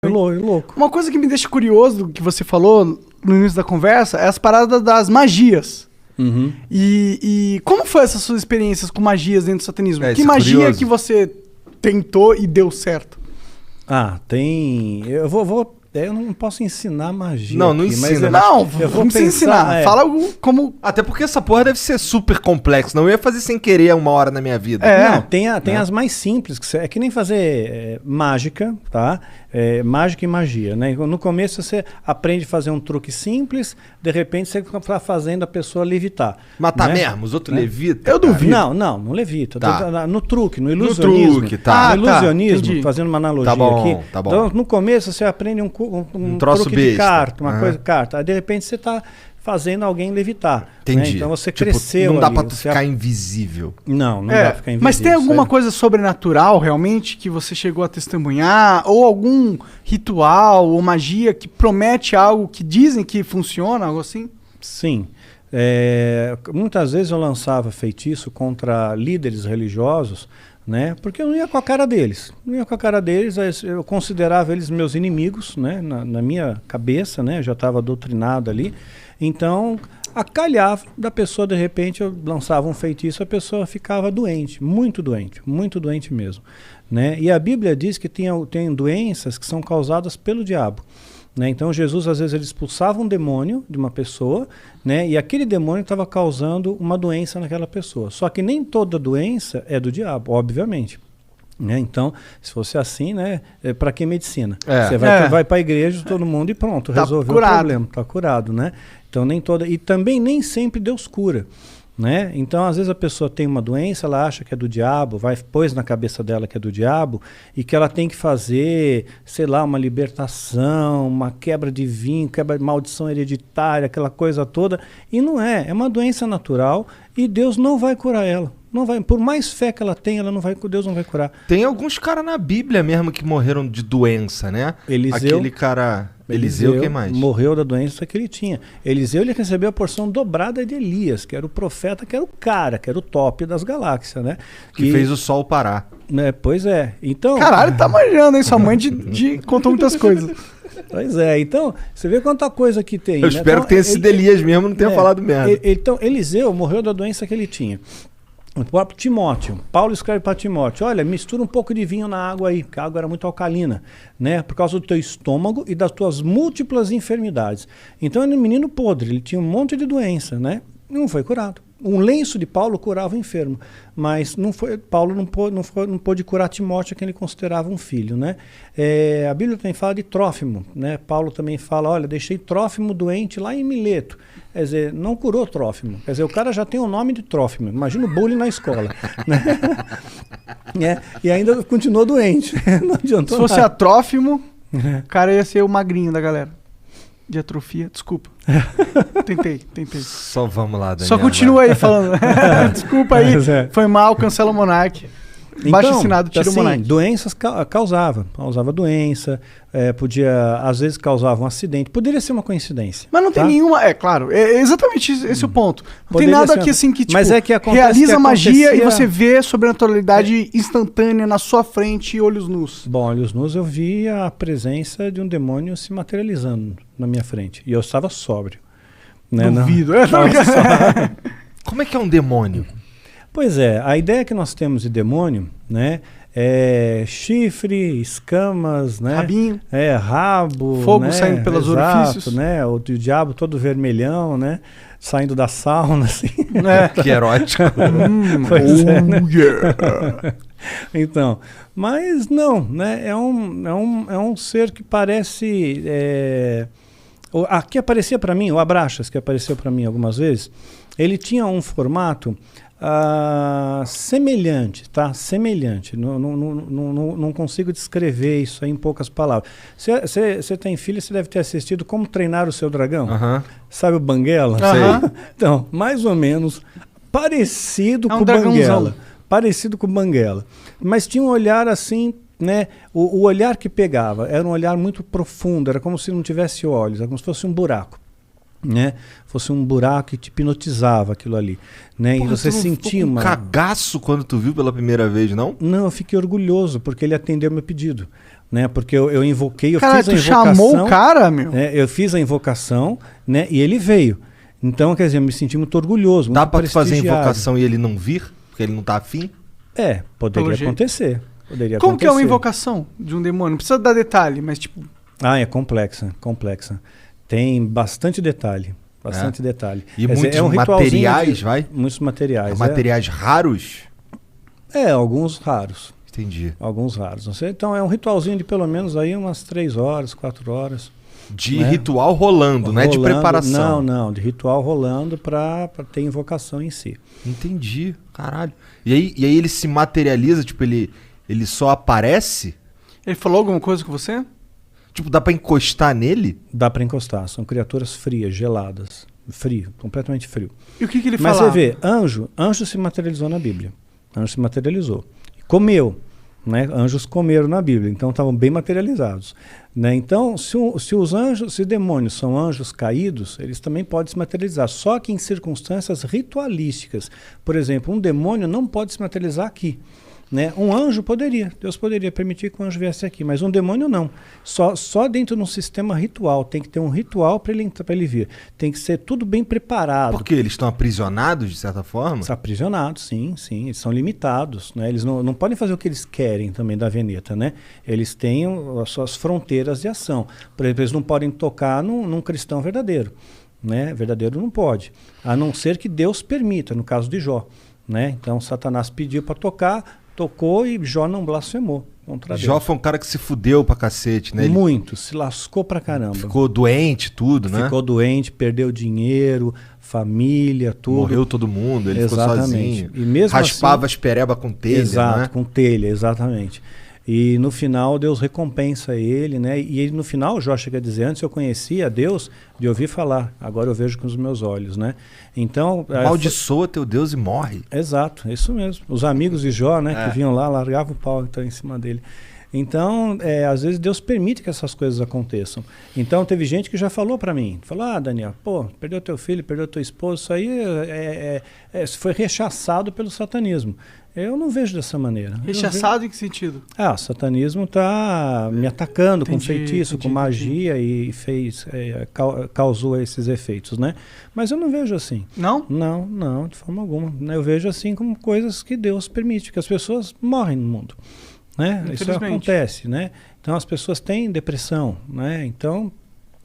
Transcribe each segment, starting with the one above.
hein? Louco. Uma coisa que me deixa curioso do que você falou no início da conversa é as paradas das magias. Uhum. E como foi essas suas experiências com magias dentro do satanismo? Que isso é magia curioso. que você tentou e deu certo? Tem... Eu não posso ensinar magia Não aqui, ensina. Não, eu vou não precisa ensinar. Fala algo como... Até porque essa porra deve ser super complexa. Não ia fazer sem querer uma hora na minha vida. Não, tem as mais simples, é que nem fazer mágica, tá? Mágica e magia, né? No começo você aprende a fazer um truque simples, de repente você está fazendo a pessoa levitar. Matar né? mesmo, os outros levitam. Eu duvido. Não levita. Tá. No truque, no ilusionismo. truque, tá. No ilusionismo, entendi. fazendo uma analogia Tá bom, aqui. tá bom. Então, no começo você aprende um troço truque besta. de carta, uma Aham. coisa de carta. Aí de repente você está fazendo alguém levitar. Entendi. Né? Então você Tipo, cresceu não dá ali, pra tu você ficar invisível. Não dá pra ficar invisível. Mas tem alguma isso aí. coisa sobrenatural realmente que você chegou a testemunhar? Ou algum ritual ou magia que promete algo que dizem que funciona, algo assim? Sim. Muitas vezes eu lançava feitiço contra líderes religiosos, né? Porque eu não ia com a cara deles. Eu considerava eles meus inimigos, né? Na minha cabeça, né? Eu já estava doutrinado ali. Então, acalhava da pessoa, de repente, eu lançava um feitiço, a pessoa ficava doente muito doente mesmo. Né? E a Bíblia diz que tem doenças que são causadas pelo diabo. Né? Então Jesus às vezes ele expulsava um demônio de uma pessoa, né? E aquele demônio estava causando uma doença naquela pessoa. Só que nem toda doença é do diabo, obviamente. Né? Então, se fosse assim, né? Para que medicina? Você vai para a igreja, todo mundo e pronto, Tá resolveu curado. o problema, está curado. Né? Então nem toda. E também nem sempre Deus cura. Né? Então, às vezes a pessoa tem uma doença, ela acha que é do diabo, pôs na cabeça dela que é do diabo e que ela tem que fazer, sei lá, uma libertação, uma quebra de vinho, quebra de maldição hereditária, aquela coisa toda. E não é uma doença natural e Deus não vai curar ela. Não vai, por mais fé que ela tenha, Deus não vai curar. Tem alguns caras na Bíblia mesmo que morreram de doença, né? Aquele cara... Eliseu, quem mais? Morreu da doença que ele tinha. Eliseu, ele recebeu a porção dobrada de Elias, que era o profeta, que era o cara, que era o top das galáxias, né? Que fez o sol parar. Né, pois é. Então... Caralho, tá manjando, hein? Sua mãe contou muitas coisas. Pois é. Então, você vê quanta coisa que tem. Eu espero que tenha sido Elias mesmo, não tenha falado merda. Então, Eliseu morreu da doença que ele tinha. O próprio Timóteo, Paulo escreve para Timóteo, olha, mistura um pouco de vinho na água aí, porque a água era muito alcalina, né? Por causa do teu estômago e das tuas múltiplas enfermidades. Então ele era um menino podre, ele tinha um monte de doença, né? Não foi curado. Um lenço de Paulo curava o enfermo, mas Paulo não pôde curar Timóteo, que ele considerava um filho, né? A Bíblia também fala de Trófimo, né? Paulo também fala, olha, deixei Trófimo doente lá em Mileto. Quer dizer, não curou Trófimo. Quer dizer, o cara já tem o nome de Trófimo. Imagina o bullying na escola. Né? E ainda continuou doente. Não adiantou Se fosse nada. Trófimo, o cara ia ser o magrinho da galera. De atrofia, desculpa. Tentei. Só vamos lá, Daniel. Só continua aí falando. Desculpa aí, Mas foi mal, cancela o Monark. Baixo assinado, tira o Monark. Doenças causava doença, às vezes causava um acidente, poderia ser uma coincidência. Mas não tem nenhuma, claro, é exatamente esse o ponto. Não Poderia tem nada ser aqui assim que, tipo, mas é que acontece realiza que magia e acontecia- você vê sobrenaturalidade instantânea na sua frente, olhos nus. Bom, olhos nus eu vi a presença de um demônio se materializando na minha frente, e eu estava sóbrio. Né? Duvido. Como é que é um demônio? Pois é, a ideia que nós temos de demônio, né, é chifre, escamas, né, Rabinho. rabo, Fogo né, saindo pelos orifícios. né, o diabo todo vermelhão, né, saindo da sauna, assim. Que erótico. Pois é, né? Yeah. Então, mas não, né, é um ser que parece... que aparecia para mim, o Abraxas, que apareceu para mim algumas vezes, ele tinha um formato semelhante, tá? Semelhante. Não consigo descrever isso aí em poucas palavras. Você tem filho, você deve ter assistido Como Treinar o Seu Dragão. Sabe o Banguela? Sei. Então, mais ou menos parecido com o dragãozão. Banguela. Parecido com o Banguela. Mas tinha um olhar assim, né? O olhar que pegava era um olhar muito profundo, era como se não tivesse olhos, era como se fosse um buraco. Né? Fosse um buraco que te hipnotizava aquilo ali, né? Porra, e você tu não sentia ficou com uma... cagaço quando tu viu pela primeira vez, não? Não, eu fiquei orgulhoso porque ele atendeu meu pedido. né? Porque eu invoquei, eu Cara, fiz a tu invocação. chamou o cara, meu? Eu fiz a invocação, né? E ele veio. Então, quer dizer, eu me senti muito orgulhoso, muito Dá pra tu fazer a prestigiado. invocação e ele não vir? Porque ele não tá afim? Poderia Pelo acontecer. Poderia Como que é uma acontecer. invocação de um demônio? Não precisa dar detalhe, mas tipo... É complexa. Tem bastante detalhe. Bastante detalhe. E muitos materiais, vai? Muitos materiais. Materiais raros? Alguns raros. Entendi. Alguns raros. Então é um ritualzinho de pelo menos aí umas 3 horas, 4 horas. De ritual rolando, não é de preparação. Não, de ritual rolando pra ter invocação em si. Entendi, caralho. E aí ele se materializa, tipo, ele só aparece? Ele falou alguma coisa com você? Tipo, dá pra encostar nele? Dá pra encostar, são criaturas frias, geladas. Frio, completamente frio. E o que ele Mas falava? você vê, anjo se materializou na Bíblia. Anjo se materializou. Comeu. Né? Anjos comeram na Bíblia, então estavam bem materializados. Né? Então, se demônios são anjos caídos, eles também podem se materializar, só que em circunstâncias ritualísticas. Por exemplo, um demônio não pode se materializar aqui. Né? Um anjo poderia, Deus poderia permitir que um anjo viesse aqui, mas um demônio não. Só dentro de um sistema ritual, tem que ter um ritual para ele vir. Tem que ser tudo bem preparado. Por quê? Eles estão aprisionados, de certa forma? Estão aprisionados, sim, eles são limitados. Né? Eles não podem fazer o que eles querem também da Veneta. Né? Eles têm as suas fronteiras de ação. Por exemplo, eles não podem tocar num cristão verdadeiro. Né? Verdadeiro não pode, a não ser que Deus permita, no caso de Jó. Né? Então Satanás pediu para tocar, tocou e Jó não blasfemou contra Deus. Jó foi um cara que se fudeu pra cacete, né? Muito, se lascou pra caramba. Ficou doente, tudo, né? Ficou doente, perdeu dinheiro, família, tudo. Morreu todo mundo, ele ficou sozinho. E mesmo raspava assim, as pereba com telha, exato, né? com telha, exatamente. E no final Deus recompensa ele, né? E ele, no final, Jó chega a dizer, antes eu conhecia Deus de ouvir falar, agora eu vejo com os meus olhos, né? Então... Amaldiçoa teu Deus e morre. Exato, é isso mesmo. Os amigos de Jó, né, que vinham lá, largavam o pau então, em cima dele. Então, às vezes Deus permite que essas coisas aconteçam. Então, teve gente que já falou para mim, falou, Daniel, perdeu teu filho, perdeu teu esposo, isso aí foi rechaçado pelo satanismo. Eu não vejo dessa maneira. Rechaçado em que sentido? O satanismo está me atacando com feitiço, com magia e causou esses efeitos, né? Mas eu não vejo assim. Não? Não, de forma alguma. Eu vejo assim como coisas que Deus permite, que as pessoas morrem no mundo. Né? Isso acontece, né? Então as pessoas têm depressão, né? Então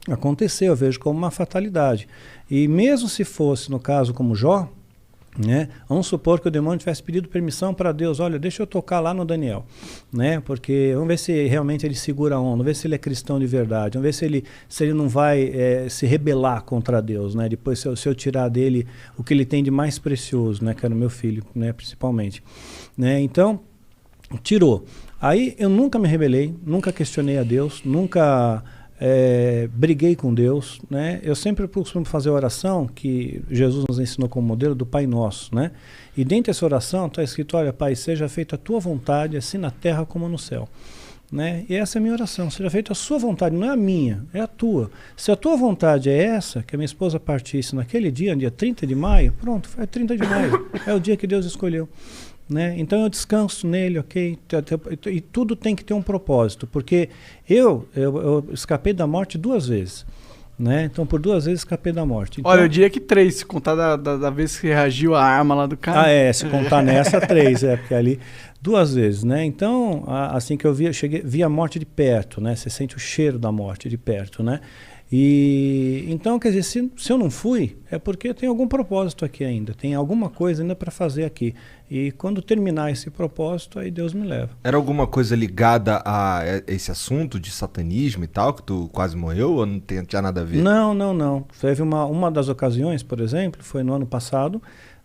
aconteceu, eu vejo como uma fatalidade. E mesmo se fosse no caso como Jó, né? Vamos supor que o demônio tivesse pedido permissão para Deus, olha, deixa eu tocar lá no Daniel, né? Porque vamos ver se realmente ele segura a onda, vamos ver se ele é cristão de verdade, vamos ver se ele não vai se rebelar contra Deus, né? Depois se eu tirar dele o que ele tem de mais precioso, né? Que era o meu filho, né? Principalmente, né? Então tirou. Aí eu nunca me rebelei, nunca questionei a Deus, nunca briguei com Deus, né? Eu sempre costumo fazer a oração que Jesus nos ensinou como modelo do Pai Nosso, né? E dentro dessa oração está escrito, olha, Pai, seja feita a tua vontade, assim na terra como no céu. Né? E essa é a minha oração, seja feita a sua vontade, não é a minha, é a tua. Se a tua vontade é essa, que a minha esposa partisse naquele dia 30 de maio, pronto, foi 30 de maio, é o dia que Deus escolheu. Né? Então eu descanso nele, ok? E tudo tem que ter um propósito, porque eu escapei da morte 2 vezes. Né? Então por 2 vezes escapei da morte. Então, olha, eu diria que 3, se contar da vez que reagiu a arma lá do cara. Se contar nessa 3, porque ali 2 vezes, né? Então, assim que eu vi a morte de perto, né? Você sente o cheiro da morte de perto, né? E então, quer dizer, se eu não fui, é porque tem algum propósito aqui ainda, tem alguma coisa ainda para fazer aqui. E quando terminar esse propósito, aí Deus me leva. Era alguma coisa ligada a esse assunto de satanismo e tal, que tu quase morreu, ou não tinha nada a ver? Não. Teve uma das ocasiões, por exemplo, foi no ano passado,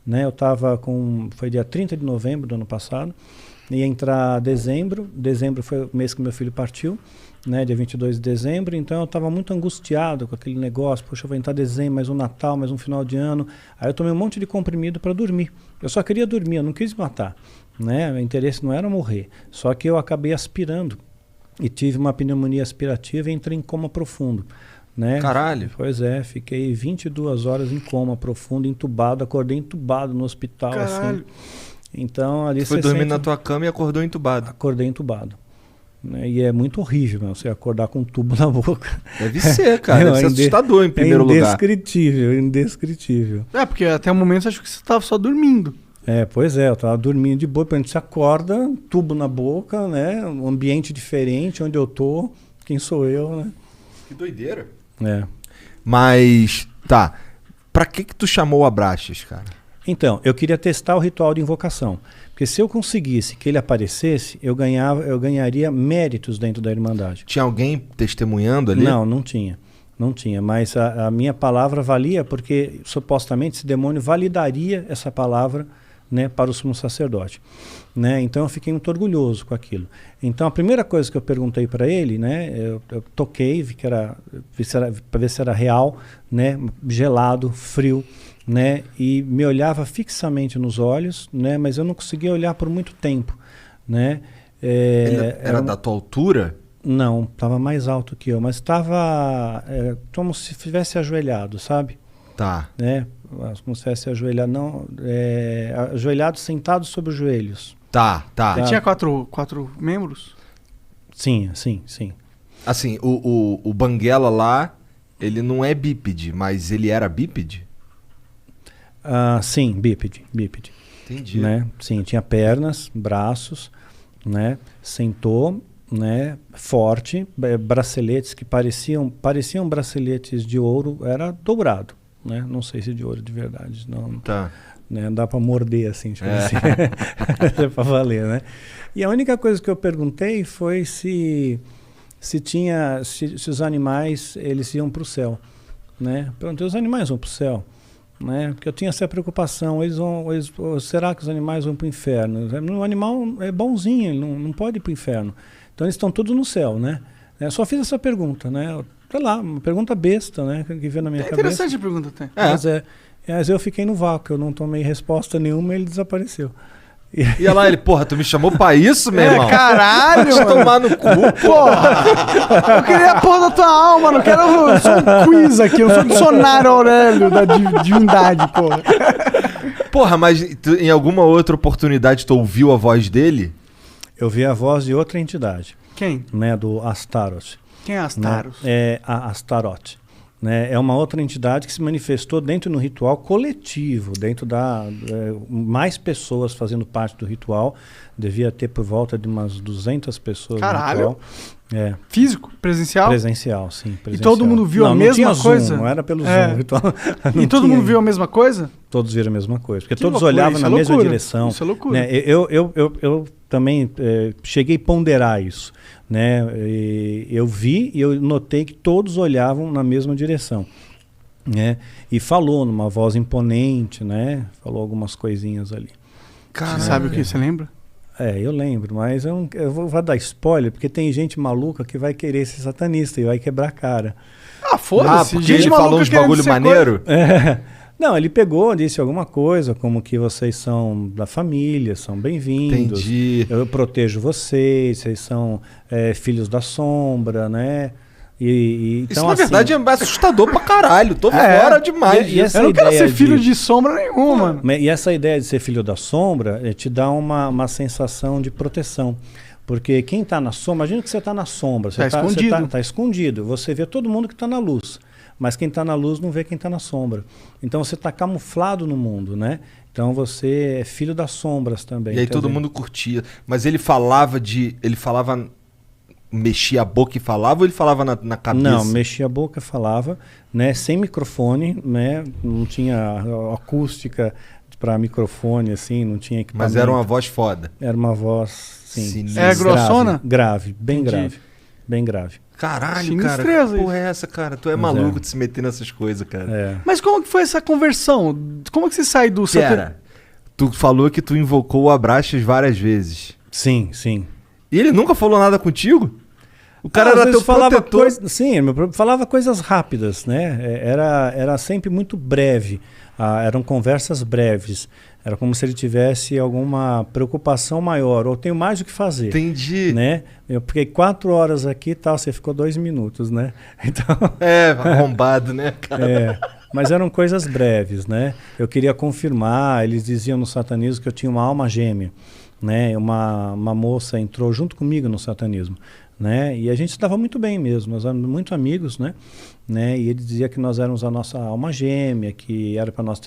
né? Eu estava foi dia 30 de novembro do ano passado, ia entrar dezembro foi o mês que meu filho partiu, né, dia 22 de dezembro, então eu estava muito angustiado com aquele negócio, poxa, eu vou entrar dezembro, mais um Natal, mais um final de ano, aí eu tomei um monte de comprimido para dormir, eu só queria dormir, eu não quis matar, né, meu interesse não era morrer, só que eu acabei aspirando, e tive uma pneumonia aspirativa e entrei em coma profundo, né? Caralho! Pois fiquei 22 horas em coma profundo, entubado, acordei entubado no hospital. Caralho! Assim. Então ali você foi dormir na tua cama e acordou entubado? Acordei entubado. né? E é muito horrível, né? Você acordar com um tubo na boca. Deve ser, cara. Deve ser assustador em primeiro lugar. Indescritível, indescritível. Porque até o momento eu acho que você tava só dormindo. Pois é, eu tava dormindo de boa, quando você acorda, tubo na boca, né? Um ambiente diferente, onde eu tô, quem sou eu, né? Que doideira. Mas, tá, pra que tu chamou o Abraxas, cara? Então, eu queria testar o ritual de invocação. Porque se eu conseguisse que ele aparecesse, eu ganharia méritos dentro da Irmandade. Tinha alguém testemunhando ali? Não tinha. Não tinha, mas a minha palavra valia porque, supostamente, esse demônio validaria essa palavra, né, para o sumo sacerdote, né? Então eu fiquei muito orgulhoso com aquilo. Então a primeira coisa que eu perguntei para ele, né, eu toquei, vi para ver se era real, né, gelado, frio, né, e me olhava fixamente nos olhos, né, mas eu não conseguia olhar por muito tempo, né? Ele era da tua altura? Não, estava mais alto que eu, mas estava como se estivesse ajoelhado, sabe? Tá. Né? Como se estivesse ajoelhado, ajoelhado, sentado sobre os joelhos. Tá. Ele tinha quatro membros? Sim. Assim, o Banguela lá, ele não é bípede, mas ele era bípede? Sim, bípede. Entendi. Né? Sim, tinha pernas, braços, né? Sentou, né? Forte, braceletes que pareciam braceletes de ouro, era dourado. Né? Não sei se de ouro de verdade, não. Tá. Né? Dá para morder assim, tipo assim. É para valer, né? E a única coisa que eu perguntei foi se os animais eles iam para o céu, né? Perguntei, os animais vão para o céu, né? Porque eu tinha essa preocupação, será que os animais vão para o inferno? O animal é bonzinho, ele não pode ir para o inferno. Então eles estão todos no céu, né? Eu só fiz essa pergunta, né? Sei lá, uma pergunta besta, né? Que veio na minha cabeça. Interessante a pergunta até. Mas eu fiquei no vácuo, eu não tomei resposta nenhuma e ele desapareceu. E lá ele, porra, tu me chamou pra isso, meu irmão? Caralho! Deixa eu tomar no cu, porra! Eu queria a porra da tua alma, não quero só um quiz aqui, eu sou o dicionário Aurélio da divindade, porra. Porra, mas em alguma outra oportunidade tu ouviu a voz dele? Eu vi a voz de outra entidade. Quem? Né, do Astaroth. Quem é Astaroth? Né? É a Astaroth. Né? É uma outra entidade que se manifestou dentro do ritual coletivo, dentro mais pessoas fazendo parte do ritual. Devia ter por volta de umas 200 pessoas. Caralho! No ritual. Físico? Presencial? Presencial, sim. Presencial. E todo mundo viu a mesma coisa? Zoom, não era pelo Zoom. Ritual. E todo mundo viu a mesma coisa? Todos viram a mesma coisa. Porque que todos loucura, olhavam na mesma direção. Isso é loucura. Né? Eu também cheguei a ponderar isso. Né? Eu vi e eu notei que todos olhavam na mesma direção. Né? E falou numa voz imponente, né? Falou algumas coisinhas ali. Você sabe o que? Você lembra? Eu lembro, mas eu vou dar spoiler, porque tem gente maluca que vai querer ser satanista e vai quebrar a cara. Foda-se. Porque ele falou uns bagulho maneiro? Não, ele pegou, disse alguma coisa, como que vocês são da família, são bem-vindos. Entendi. Eu protejo vocês são filhos da sombra, né? Então, isso, na verdade, é assustador pra caralho. Tô fora demais. Eu não quero ser filho de sombra nenhuma, mano. E essa ideia de ser filho da sombra te dá uma sensação de proteção. Porque quem tá na sombra, imagina que você tá na sombra. Você tá escondido. Você vê todo mundo que tá na luz. Mas quem está na luz não vê quem está na sombra. Então você está camuflado no mundo, né? Então você é filho das sombras também. E aí todo mundo curtia. Mas ele falava mexia a boca e falava, ou ele falava na cabeça? Não, mexia a boca e falava, né? Sem microfone, né? Não tinha acústica para microfone, assim, não tinha equipamento. Mas era uma voz foda. Era uma voz, sim. É grossona? Grave, bem grave. Bem grave. Caralho, cara, que porra é essa, cara? Tu é maluco de se meter nessas coisas, cara. Mas como que foi essa conversão? Como que você sai do... Tu falou que tu invocou o Abraxas várias vezes. Sim. E ele nunca falou nada contigo? O cara era teu protetor. Falava coisas rápidas, né? Era sempre muito breve. Eram conversas breves. Era como se ele tivesse alguma preocupação maior, ou tenho mais o que fazer. Entendi. Né? Eu fiquei 4 horas aqui e tal, você ficou 2 minutos, né? Então, arrombado, né, cara? Mas eram coisas breves, né? Eu queria confirmar, eles diziam no satanismo que eu tinha uma alma gêmea. né? Uma moça entrou junto comigo no satanismo, né? E a gente se dava muito bem mesmo, nós éramos muito amigos, né? E ele dizia que nós éramos a nossa alma gêmea, que era para nós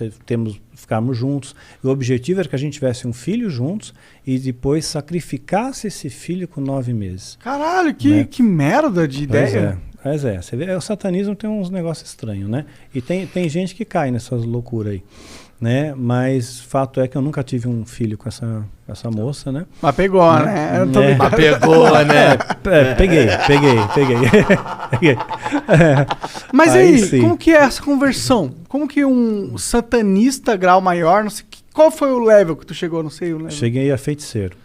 ficarmos juntos. E o objetivo era que a gente tivesse um filho juntos e depois sacrificasse esse filho com 9 meses. Caralho, Né? que merda de ideia. Pois é, você vê, o satanismo tem uns negócios estranhos, né? E tem gente que cai nessas loucuras aí, né? Mas fato é que eu nunca tive um filho com essa moça, né? Mas pegou, né? Eu tô É. ligado. Mas pegou, né? Peguei. Peguei. Mas Aí aí, sim. como que é essa conversão? Como que um satanista grau maior, não sei, qual foi o level que tu chegou, não sei o level. Cheguei a feiticeiro.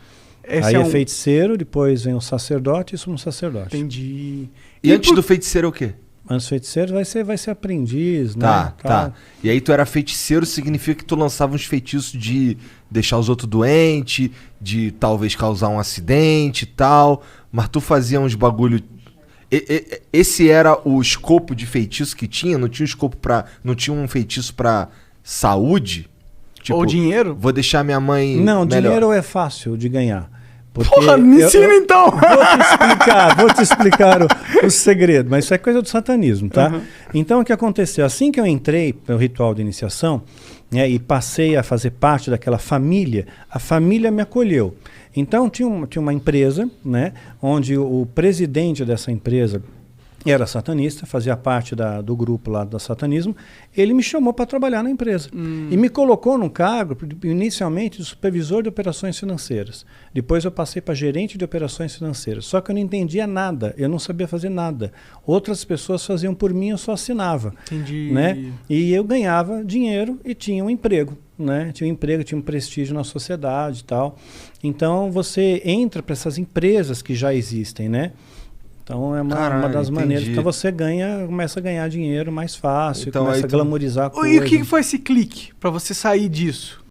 Esse Aí é é um... feiticeiro, depois vem o sacerdote e sumo sacerdote. Entendi. E antes do feiticeiro é o quê? Antes do feiticeiro vai ser aprendiz, Tá, né? tá. E aí tu era feiticeiro, significa que tu lançava uns feitiços de deixar os outros doentes, de talvez causar um acidente e tal, mas tu fazia uns bagulho... Esse era o escopo de feitiço que tinha? Não tinha um escopo pra... Não tinha um feitiço pra saúde? Tipo, Ou dinheiro? vou deixar minha mãe Não, melhor. dinheiro é fácil de ganhar. Porque Porra, me ensina então! Vou te explicar o segredo, mas isso é coisa do satanismo, tá? Uhum. Então o que aconteceu? Assim que eu entrei no ritual de iniciação, né, e passei a fazer parte daquela família, a família me acolheu. Então tinha uma empresa, né, onde o presidente dessa empresa era satanista, fazia parte do grupo lá do satanismo. Ele me chamou para trabalhar na empresa e me colocou num cargo, inicialmente, de supervisor de operações financeiras. Depois eu passei para gerente de operações financeiras. Só que eu não entendia nada, eu não sabia fazer nada. Outras pessoas faziam por mim, eu só assinava. Entendi. Né? E eu ganhava dinheiro e tinha um emprego. Né? Tinha um emprego, tinha um prestígio na sociedade e tal. Então você entra para essas empresas que já existem, né? Então é uma das maneiras. Então você começa a ganhar dinheiro mais fácil, Então, começa a aí tu- glamorizar a coisa. E o que foi esse clique pra você sair disso?